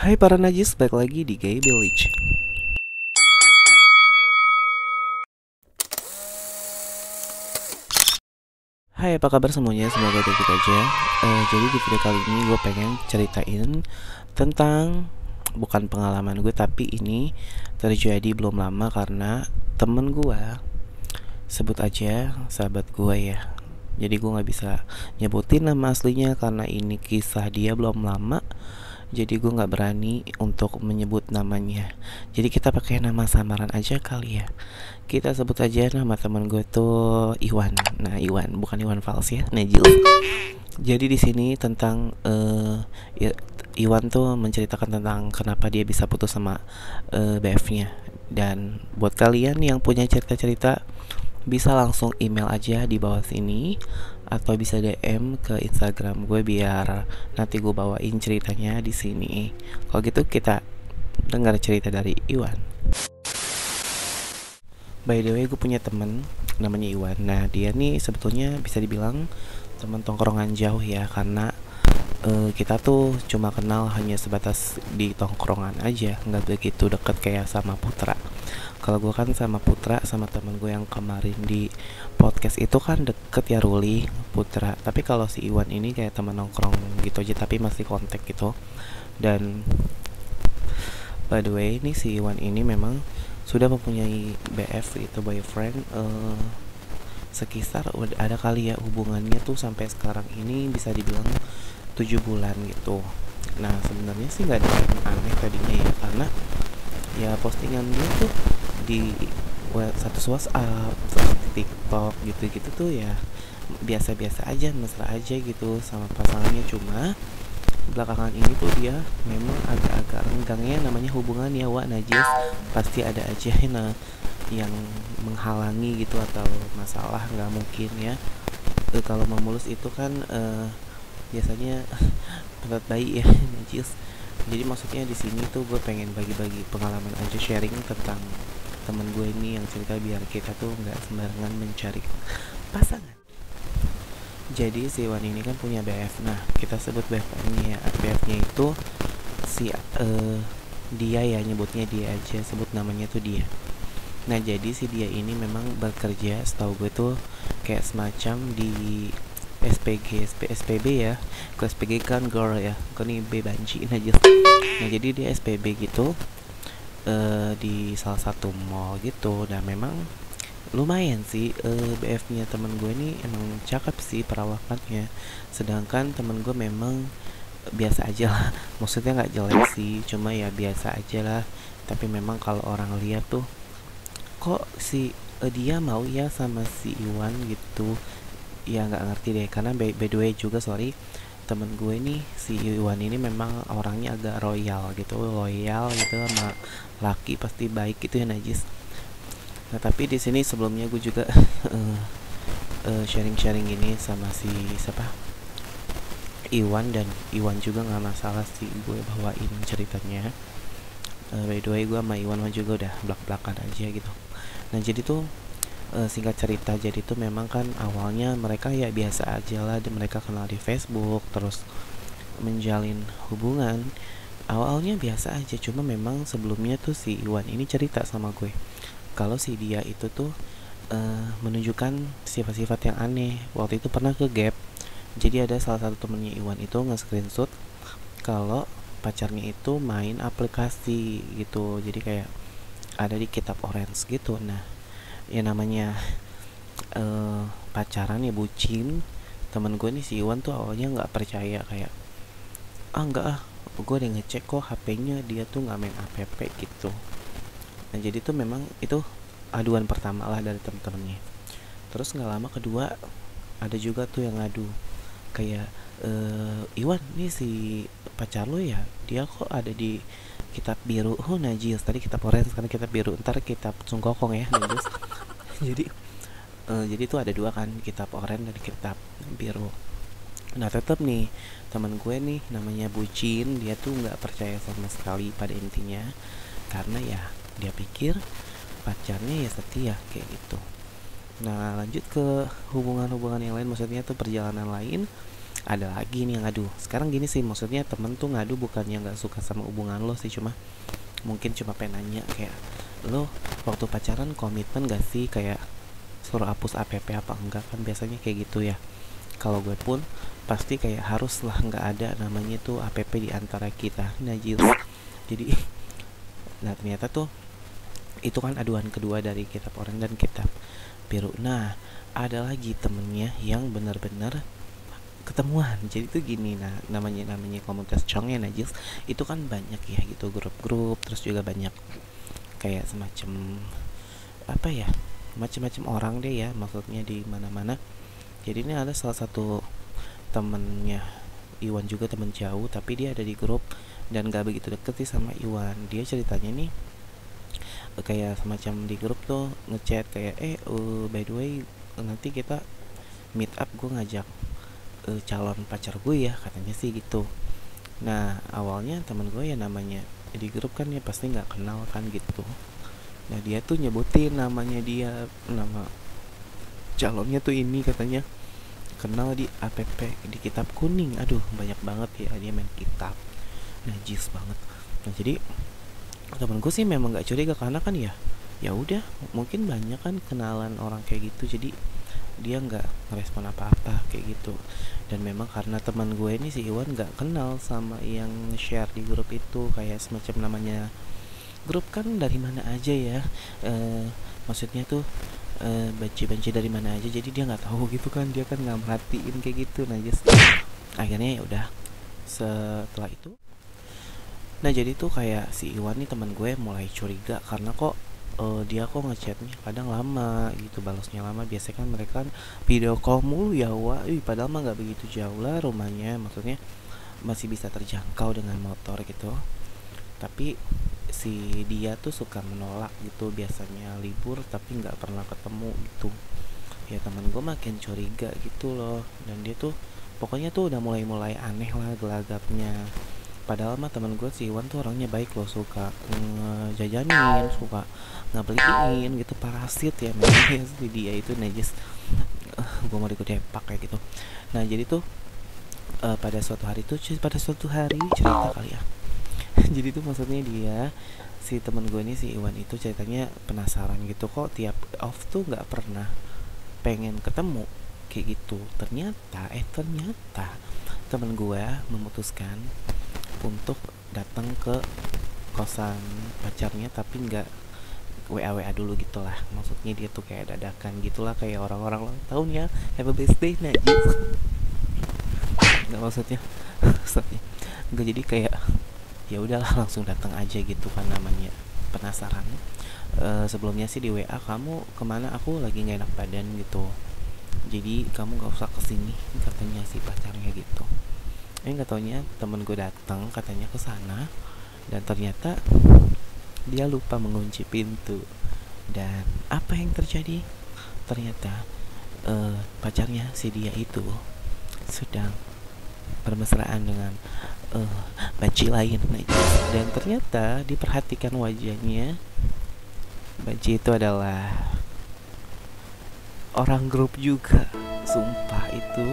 Hai para najis, balik lagi di Gay Village. Hai, apa kabar semuanya? Semoga baik-baik aja. Jadi di video kali ini gue pengen ceritain tentang bukan pengalaman gue, tapi ini terjadi belum lama karena temen gue, sebut aja sahabat gue ya. Jadi gue nggak bisa nyebutin nama aslinya karena ini kisah dia belum lama. Jadi gue nggak berani untuk menyebut namanya. Jadi kita pakai nama samaran aja kali ya. Kita sebut aja nama teman gue tuh Iwan. Nah, Iwan bukan Iwan Fals ya, Najil. Jadi di sini tentang Iwan tuh menceritakan tentang kenapa dia bisa putus sama BF-nya. Dan buat kalian yang punya cerita-cerita bisa langsung email aja di bawah sini atau bisa DM ke Instagram gue biar nanti gue bawain ceritanya di sini. Kalau gitu kita dengar cerita dari Iwan. By the way, gue punya temen namanya Iwan. Nah, dia nih sebetulnya bisa dibilang teman tongkrongan jauh ya, karena kita tuh cuma kenal hanya sebatas di tongkrongan aja, nggak begitu deket kayak sama Putra. Kalau gue kan sama Putra, sama temen gue yang kemarin di podcast itu kan deket ya, Ruli, Putra. Tapi kalau si Iwan ini kayak teman nongkrong gitu aja, tapi masih kontak gitu. Dan by the way, ini si Iwan ini memang sudah mempunyai BF itu boyfriend, sekitar udah ada kali ya hubungannya tuh sampai sekarang ini bisa dibilang 7 bulan gitu. Nah, sebenarnya sih nggak ada yang aneh tadinya ya, karena ya postingan dia tuh di status WhatsApp, status TikTok gitu-gitu tuh ya biasa-biasa aja, mesra aja gitu sama pasangannya. Cuma belakangan ini tuh dia memang agak-agak renggangnya, namanya hubungan ya, Wak Najis, pasti ada aja yang menghalangi gitu atau masalah, nggak mungkin ya. Kalau mau mulus itu kan biasanya penat bayi ya, Najis. Jadi maksudnya di sini tuh gue pengen bagi-bagi pengalaman aja, sharing tentang temen gue ini yang cerita biar kita tuh nggak sembarangan mencari pasangan. Jadi si Iwan ini kan punya BF. Nah, kita sebut BF-nya. BF-nya itu si dia ya, nyebutnya dia aja, sebut namanya tuh dia. Nah, jadi si dia ini memang bekerja, setahu gue tuh kayak semacam di SPG, SPB ya. Ke SPG kan girl ya, kan ini B banci aja. Nah, jadi dia SPB gitu, di salah satu mall gitu. Dan memang lumayan sih, BF-nya temen gue nih emang cakep sih perawakannya. Sedangkan temen gue memang biasa aja lah, maksudnya nggak jelek sih, cuma ya biasa aja lah. Tapi memang kalau orang lihat tuh, kok si dia mau ya sama si Iwan gitu, ya nggak ngerti deh. Karena by the way juga, sorry, temen gue nih si Iwan ini memang orangnya agak royal gitu, loyal gitu sama laki, pasti baik gitu ya, Najis. Nah, tapi di sini sebelumnya gue juga sharing-sharing ini sama si siapa, Iwan, dan Iwan juga nggak masalah sih gue bawain ceritanya. By the way, gue sama Iwan juga udah belak-belakan aja gitu. Nah, jadi tuh singkat cerita, jadi tuh memang kan awalnya mereka ya biasa aja lah, dan mereka kenal di Facebook, terus menjalin hubungan. Awalnya biasa aja, cuma memang sebelumnya tuh si Iwan ini cerita sama gue kalau si dia itu tuh menunjukkan sifat-sifat yang aneh. Waktu itu pernah ke Gap, jadi ada salah satu temennya Iwan itu nge-screenshot kalau pacarnya itu main aplikasi gitu, jadi kayak ada di kitab orange gitu. Nah, ya namanya pacaran ya bucin. Temen gue nih si Iwan tuh awalnya nggak percaya, kayak enggak ah, gue udah ngecek kok HP-nya dia tuh nggak main app gitu. Nah, jadi tuh memang itu aduan pertama lah dari temen-temennya. Terus nggak lama kedua ada juga tuh yang ngadu, kayak Iwan, nih si pacar lo ya, dia kok ada di kitab biru. Oh, Najis, tadi kitab orange, sekarang kitab biru, ntar kitab sungkokong ya, Najis. jadi jadi tuh ada dua kan, kitab orange dan kitab biru. Nah, tetap nih teman gue nih namanya bucin, dia tuh nggak percaya sama sekali pada intinya, karena ya dia pikir pacarnya ya setia kayak gitu. Nah, lanjut ke hubungan-hubungan yang lain, maksudnya tuh perjalanan lain. ada lagi nih yang ngadu. Sekarang gini sih, maksudnya temen tuh ngadu bukannya nggak suka sama hubungan lo sih, cuma mungkin cuma pengen nanya kayak, lo waktu pacaran komitmen gak sih, kayak suruh hapus app apa enggak, kan biasanya kayak gitu ya. Kalau gue pun pasti kayak harus lah, nggak ada namanya tuh app di antara kita, najis. Jadi nah ternyata tuh itu kan aduan kedua dari kitab orang dan kitab biru. Nah ada lagi temennya yang benar-benar ketemuan. Jadi tuh gini, nah namanya komunitas Chong ya, najis itu kan banyak ya gitu, grup-grup, terus juga banyak kayak semacam apa ya, macam-macam orang deh ya, maksudnya di mana-mana. Jadi ini ada salah satu temennya Iwan juga, temen jauh, tapi dia ada di grup dan gak begitu deket sih sama Iwan. Dia ceritanya nih kayak semacam di grup tuh ngechat kayak by the way nanti kita meet up, gue ngajak calon pacar gue ya, katanya sih gitu. Nah awalnya temen gue ya namanya di grup kan ya pasti nggak kenal kan gitu. Nah dia tuh nyebutin namanya, dia nama calonnya tuh ini katanya kenal di app di kitab kuning. Aduh banyak banget ya dia main kitab, najis banget. Nah jadi temen gue sih memang nggak curiga karena kan ya udah mungkin banyak kan kenalan orang kayak gitu, jadi dia nggak ngerespon apa-apa kayak gitu. Dan memang karena teman gue ini si Iwan nggak kenal sama yang share di grup itu, kayak semacam namanya grup kan dari mana aja ya, maksudnya tuh banci-banci dari mana aja, jadi dia nggak tahu gitu kan, dia kan nggak merhatiin kayak gitu. Nah just akhirnya ya udah setelah itu, nah jadi tuh kayak si Iwan nih teman gue mulai curiga karena kok dia kok ngechatnya kadang lama gitu, balasnya lama. Biasanya kan mereka kan video call mulu ya, padahal mah nggak begitu jauh lah rumahnya, maksudnya masih bisa terjangkau dengan motor gitu. Tapi si dia tuh suka menolak gitu, biasanya libur tapi nggak pernah ketemu gitu. Ya teman gue makin curiga gitu loh, dan dia tuh pokoknya tuh udah mulai aneh lah gelagapnya. Padahal mah teman gue si Iwan tuh orangnya baik loh, suka ngejajanin, suka ngebeliin gitu, parasit ya memang si dia itu najis. Gue mau ikut depak kayak gitu. Nah jadi tuh pada suatu hari cerita kali ya. Jadi tuh maksudnya dia si teman gue ini si Iwan itu ceritanya penasaran gitu, kok tiap off tuh nggak pernah pengen ketemu kayak gitu. Ternyata teman gue memutuskan untuk datang ke kosan pacarnya, tapi nggak WA dulu gitulah, maksudnya dia tuh kayak dadakan gitulah, kayak orang-orang ulang tahun ya, have a birthday najis. Nggak maksudnya nggak, jadi kayak ya udahlah langsung datang aja gitu kan, namanya penasaran. Sebelumnya sih di WA, kamu kemana, aku lagi nggak enak badan gitu, jadi kamu nggak usah kesini, katanya si pacarnya gitu. Nggak taunya temen gue datang katanya ke sana, dan ternyata dia lupa mengunci pintu. Dan apa yang terjadi? Ternyata pacarnya si dia itu sedang bermesraan dengan banci lain. Dan ternyata diperhatikan wajahnya, banci itu adalah orang grup juga. Sumpah itu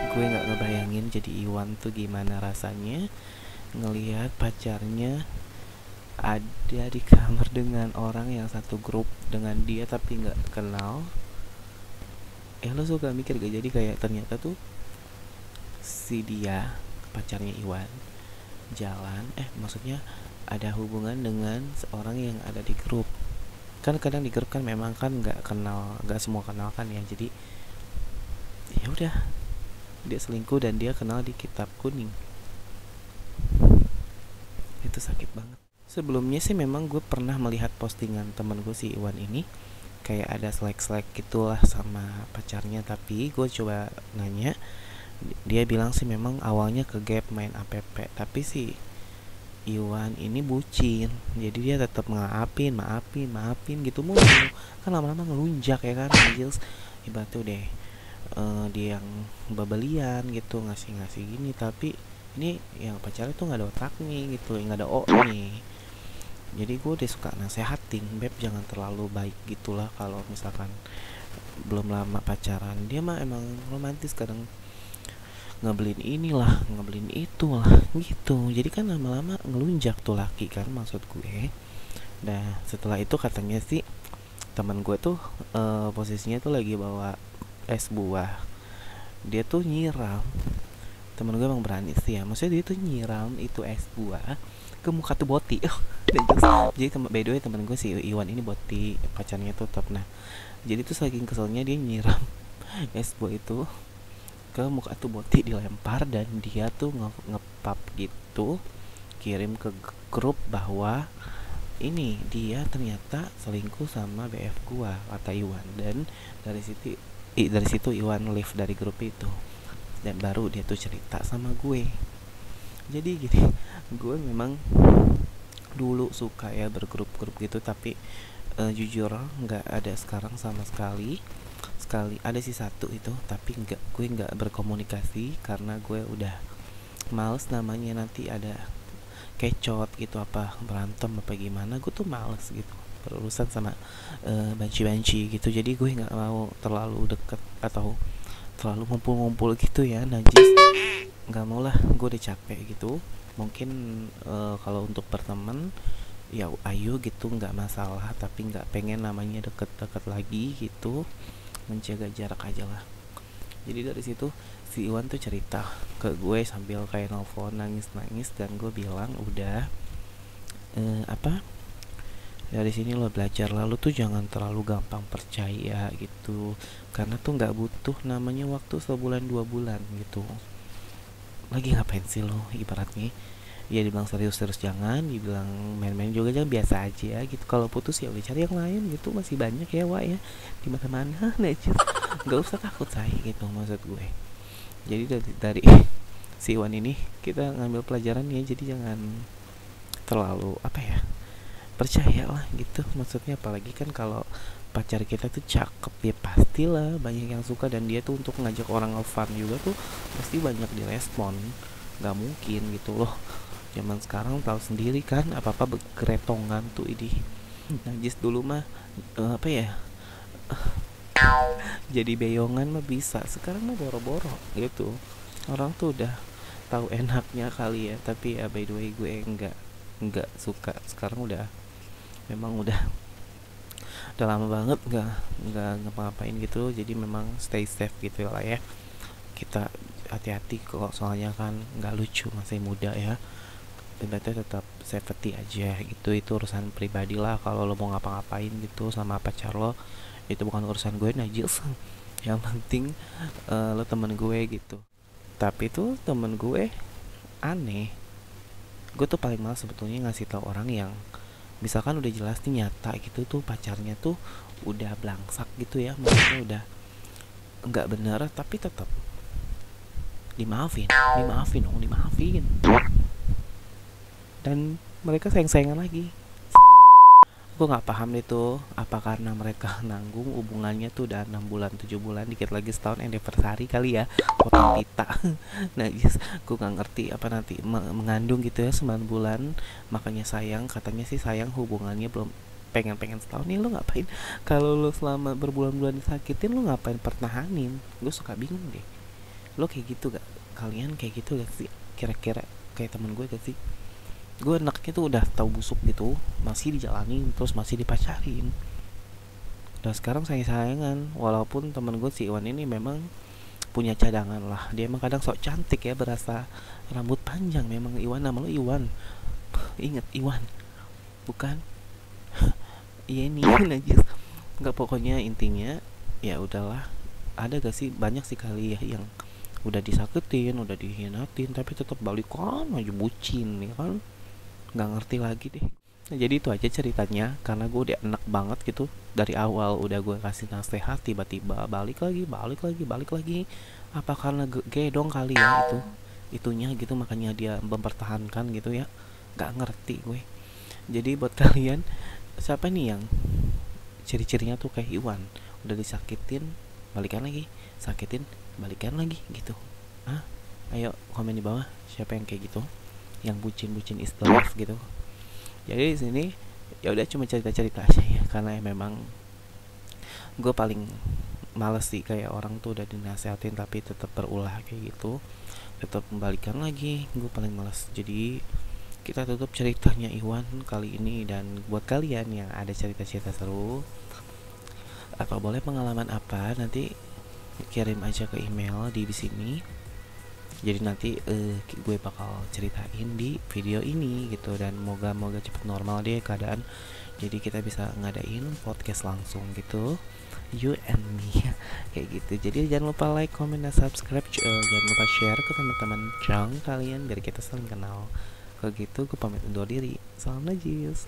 gue nggak ngebayangin jadi Iwan tuh gimana rasanya ngelihat pacarnya ada di kamar dengan orang yang satu grup dengan dia tapi nggak kenal. Lo suka mikir gak, jadi kayak ternyata tuh si dia pacarnya Iwan jalan maksudnya ada hubungan dengan seorang yang ada di grup. Kan kadang di grup kan memang kan nggak kenal, nggak semua kenal kan ya, jadi ya udah dia selingkuh dan dia kenal di kitab kuning. Itu sakit banget. Sebelumnya sih memang gue pernah melihat postingan temen gue si Iwan ini, kayak ada selek-selek gitulah sama pacarnya, tapi gue coba nanya, dia bilang sih memang awalnya ke gap main app, tapi si Iwan ini bucin, jadi dia tetap maafin gitu mulu. Kan lama-lama ngelunjak ya kan, Angels ibaratnya deh dia yang babalian gitu, ngasih gini, tapi ini yang pacarnya tuh nggak ada otaknya gitu, nggak ada nih. Jadi gue udah suka nasehatin, beb jangan terlalu baik gitulah kalau misalkan belum lama pacaran. Dia mah emang romantis, kadang ngebeliin inilah, ngebeliin itulah gitu. Jadi kan lama-lama ngelunjak tuh laki kan, maksud gue. Nah setelah itu katanya sih teman gue tuh posisinya tuh lagi bawa es buah, dia tuh nyiram. Temen gue emang berani sih ya, maksudnya dia tuh nyiram itu es buah ke muka tuh Boti. Jadi by the way temen gue si Iwan ini Boti, pacarnya tuh top. Nah jadi tuh saking keselnya dia nyiram es buah itu ke muka tuh Boti, dilempar, dan dia tuh ngepap gitu, kirim ke grup bahwa ini dia ternyata selingkuh sama BF gua, kata Iwan. Dan dari situ Iwan leave dari grup itu, dan baru dia tuh cerita sama gue. Jadi gini, gue memang dulu suka ya bergrup-grup gitu, tapi jujur nggak ada sekarang sama sekali. Sekali ada sih satu itu, tapi gue nggak berkomunikasi karena gue udah males namanya nanti ada kecot gitu, apa berantem apa gimana. Gue tuh males gitu berurusan sama banci-banci gitu. Jadi gue nggak mau terlalu deket atau terlalu ngumpul-ngumpul gitu ya, najis. Nggak mau lah, gue udah capek gitu. Mungkin kalau untuk berteman ya ayo gitu, nggak masalah, tapi nggak pengen namanya deket-deket lagi gitu, menjaga jarak aja lah. Jadi dari situ si Iwan tuh cerita ke gue sambil kayak nelfon nangis-nangis, dan gue bilang udah apa, dari sini lo belajar, lalu tuh jangan terlalu gampang percaya gitu, karena tuh nggak butuh namanya waktu sebulan 2 bulan gitu. Lagi ngapain sih lo ibaratnya ya, dibilang serius-serius jangan, dibilang main-main juga jangan, biasa aja gitu. Kalau putus ya udah cari yang lain gitu, masih banyak ya Wak ya di mana-mana. Najis, nggak usah takut saya gitu maksud gue. Jadi dari si Iwan ini kita ngambil pelajaran ya, jadi jangan terlalu apa ya, percaya lah gitu maksudnya. Apalagi kan kalau pacar kita tuh cakep ya pastilah banyak yang suka, dan dia tuh untuk ngajak orang nge-fun juga tuh pasti banyak direspon. Nggak mungkin gitu loh, zaman sekarang tahu sendiri kan, apa-apa bergeretongan tuh ini. Najis dulu mah apa ya, jadi beyongan mah bisa, sekarang mah boro-boro gitu. Orang tuh udah tahu enaknya kali ya, tapi ya by the way gue nggak suka sekarang. Memang udah lama banget nggak ngapa-ngapain gitu, jadi memang stay safe gitu lah ya. Kita hati-hati kok, soalnya kan nggak lucu, masih muda ya. Berarti tetap safety aja gitu, itu urusan pribadi lah. Kalau lo mau ngapa-ngapain gitu sama pacar lo, itu bukan urusan gue, najis. Yang penting lo temen gue gitu. Tapi tuh temen gue aneh, gue tuh paling males sebetulnya ngasih tahu orang yang misalkan udah jelas nih nyata gitu tuh pacarnya tuh udah blangsak gitu ya, maksudnya udah nggak bener, tapi tetap dimaafin, dan mereka sayang-sayangan lagi. Gue nggak paham itu, apa karena mereka nanggung hubungannya tuh udah 6 bulan 7 bulan, dikit lagi setahun anniversary kali ya, potong pita. Nah yes, gue nggak ngerti apa nanti mengandung gitu ya 9 bulan, makanya sayang, katanya sih sayang hubungannya belum pengen setahun nih. Lo ngapain kalau lo selama berbulan-bulan disakitin, lo ngapain pertahanin? Gue suka bingung deh, lo kayak gitu gak? Kalian kayak gitu gak sih? Kira-kira kayak temen gue gak sih? Gue anaknya tuh udah tahu busuk gitu, masih dijalanin terus, masih dipacarin. Dan sekarang sayang-sayangan, walaupun temen gue si Iwan ini memang punya cadangan lah. Dia emang kadang sok cantik ya, berasa rambut panjang. Memang Iwan, nama lo Iwan. Ingat Iwan, bukan iya ini najis. Nggak, pokoknya intinya ya udahlah. Ada gak sih, banyak sih kali ya yang udah disakitin, udah dihianatin, tapi tetap balikan aja, bucin ya kan. Nggak ngerti lagi deh. Nah, jadi itu aja ceritanya, karena gue udah enak banget gitu dari awal, udah gue kasih nasihat, tiba-tiba balik lagi. Apa karena gedong kali ya itunya gitu, makanya dia mempertahankan gitu ya. Nggak ngerti gue. Jadi buat kalian, siapa nih yang ciri-cirinya tuh kayak Iwan, udah disakitin balikan lagi, sakitin balikan lagi gitu? Ayo komen di bawah, siapa yang kayak gitu, yang bucin is the love gitu. Jadi di sini ya udah cuma cerita-cerita aja ya, karena memang gue paling males sih, kayak orang tuh udah dinasehatin tapi tetap berulah kayak gitu, tetap membalikan lagi. Gue paling males. Jadi kita tutup ceritanya Iwan kali ini, dan buat kalian yang ada cerita-cerita seru atau boleh pengalaman apa, nanti kirim aja ke email di sini. Jadi nanti gue bakal ceritain di video ini gitu, dan moga-moga cepet normal deh keadaan. Jadi kita bisa ngadain podcast langsung gitu, you and me kayak gitu. Jadi jangan lupa like, comment, dan subscribe. Jangan lupa share ke teman-teman cang kalian biar kita saling kenal. Kalau gitu gue pamit undur diri. Salam najis.